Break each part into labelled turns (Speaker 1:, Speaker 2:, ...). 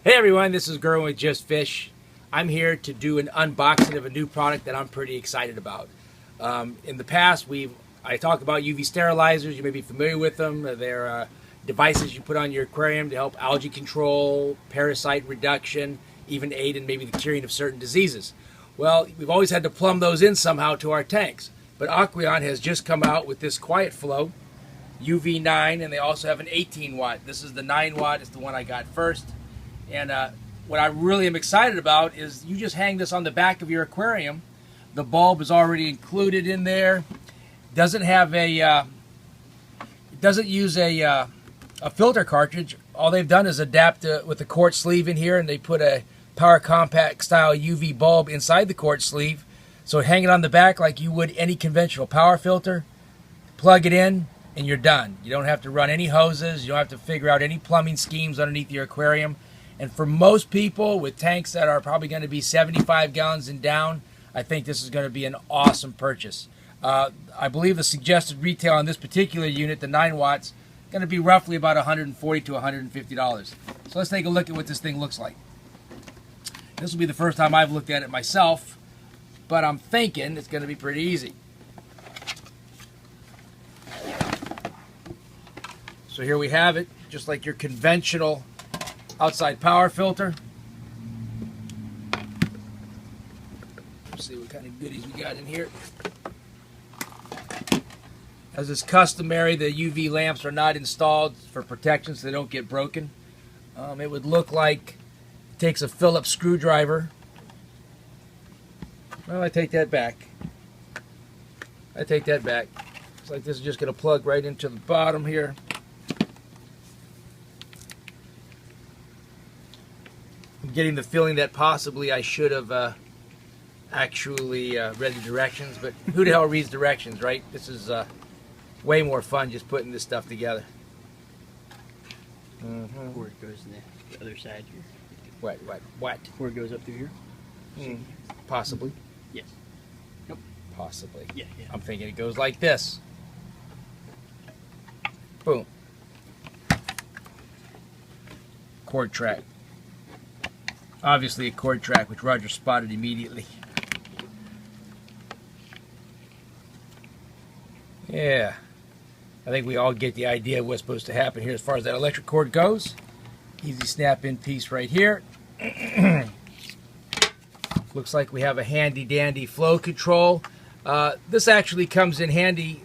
Speaker 1: Hey everyone, this is Gerwin with Just Fish. I'm here to do an unboxing of a new product that I'm pretty excited about. In the past, I talked about UV sterilizers. You may be familiar with them. They're devices you put on your aquarium to help algae control, parasite reduction, even aid in maybe the curing of certain diseases. Well, we've always had to plumb those in somehow to our tanks. But Aqueon has just come out with this Quiet Flow UV9, and they also have an 18 watt. This is the 9 watt. It's the one I got first. And what I really am excited about is you just hang this on the back of your aquarium. The bulb is already included in there. Doesn't have it doesn't use a filter cartridge. All they've done is adapt with the quart sleeve in here, and they put a power compact style UV bulb inside the quart sleeve. So hang it on the back like you would any conventional power filter. Plug it in, and you're done. You don't have to run any hoses. You don't have to figure out any plumbing schemes underneath your aquarium. And for most people with tanks that are probably going to be 75 gallons and down, I think this is going to be an awesome purchase. I believe the suggested retail on this particular unit, the 9 watts, is going to be roughly about $140 to $150. So let's take a look at what this thing looks like. This will be the first time I've looked at it myself, but I'm thinking it's going to be pretty easy. So here we have it, just like your conventional outside power filter. Let's see what kind of goodies we got in here. As is customary, the UV lamps are not installed for protection so they don't get broken. It would look like it takes a Phillips screwdriver. Well, I take that back. It's like this is just going to plug right into the bottom here. I'm getting the feeling that possibly I should have actually read the directions, but who the hell reads directions, right? This is way more fun just putting this stuff together.
Speaker 2: Where it goes in the other side here.
Speaker 1: What?
Speaker 2: Where it goes up through here.
Speaker 1: Possibly.
Speaker 2: Yes. Yep.
Speaker 1: Possibly.
Speaker 2: Yeah.
Speaker 1: I'm thinking it goes like this. Boom. Cord track. Obviously a cord track, which Roger spotted immediately. Yeah. I think we all get the idea of what's supposed to happen here as far as that electric cord goes. Easy snap-in piece right here. Looks like we have a handy-dandy flow control. This actually comes in handy.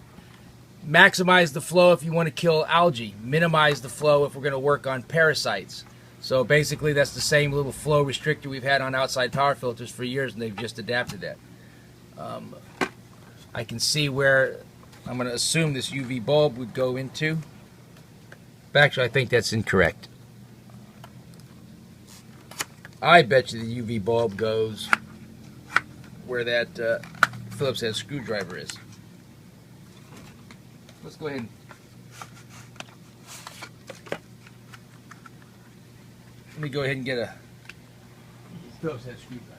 Speaker 1: Maximize the flow if you want to kill algae. Minimize the flow if we're going to work on parasites. So basically that's the same little flow restrictor we've had on outside power filters for years, and they've just adapted that. I can see where I'm going to assume this UV bulb would go into. But actually I think that's incorrect. I bet you the UV bulb goes where that Phillips head screwdriver is. Let's go ahead and let me go ahead and get a Phillips head screwdriver.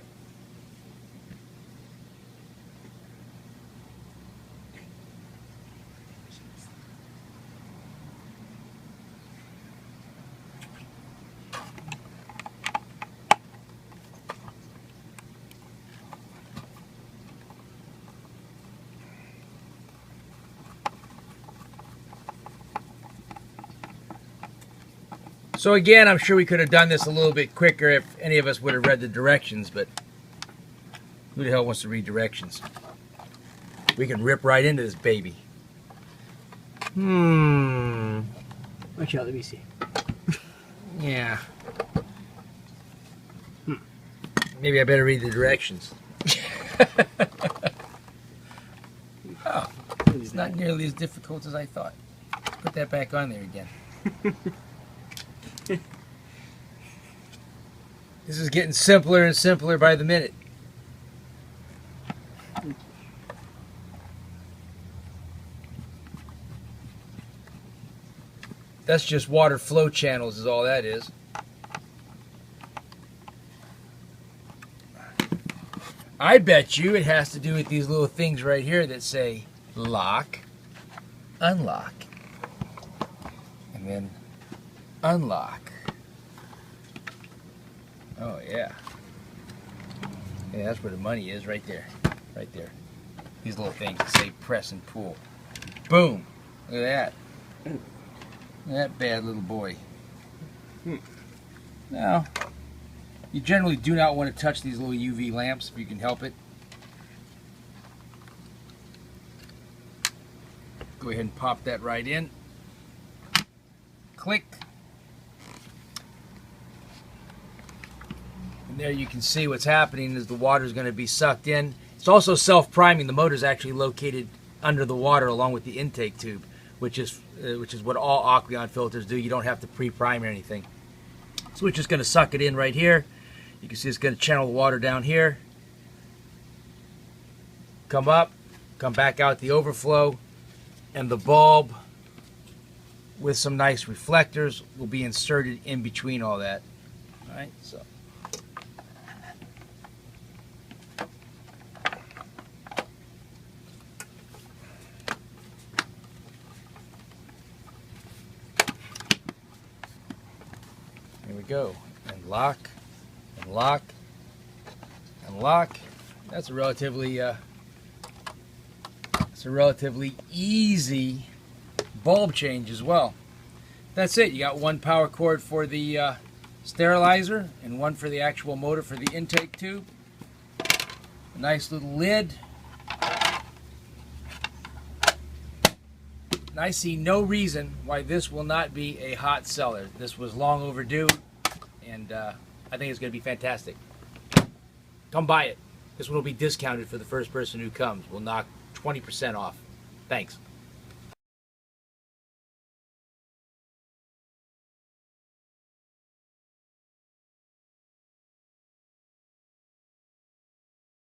Speaker 1: So again, I'm sure we could have done this a little bit quicker if any of us would have read the directions, but who the hell wants to read directions? We can rip right into this baby.
Speaker 2: Watch out, let me see.
Speaker 1: Yeah. Maybe I better read the directions. Oh, it's not nearly as difficult as I thought. Put that back on there again. This is getting simpler and simpler by the minute. That's just water flow channels is all that is. I bet you it has to do with these little things right here that say lock, unlock, and then unlock. Oh yeah. Yeah, that's where the money is, right there. Right there. These little things that say press and pull. Boom! Look at that. Look at that bad little boy. Now, you generally do not want to touch these little UV lamps if you can help it. Go ahead and pop that right in. Click. And there you can see what's happening is the water is going to be sucked in. It's also self-priming. The motor is actually located under the water along with the intake tube, which is what all Aqueon filters do. You don't have to pre-prime or anything. So we're just going to suck it in right here. You can see it's going to channel the water down here. Come up, come back out the overflow, and the bulb with some nice reflectors will be inserted in between all that. All right, so. Here we go, and lock, and lock, and lock. That's a relatively easy bulb change as well. That's it. You got one power cord for the sterilizer and one for the actual motor for the intake tube. A nice little lid. And I see no reason why this will not be a hot seller. This was long overdue, and I think it's going to be fantastic. Come buy it. This one will be discounted for the first person who comes. We'll knock 20% off. Thanks.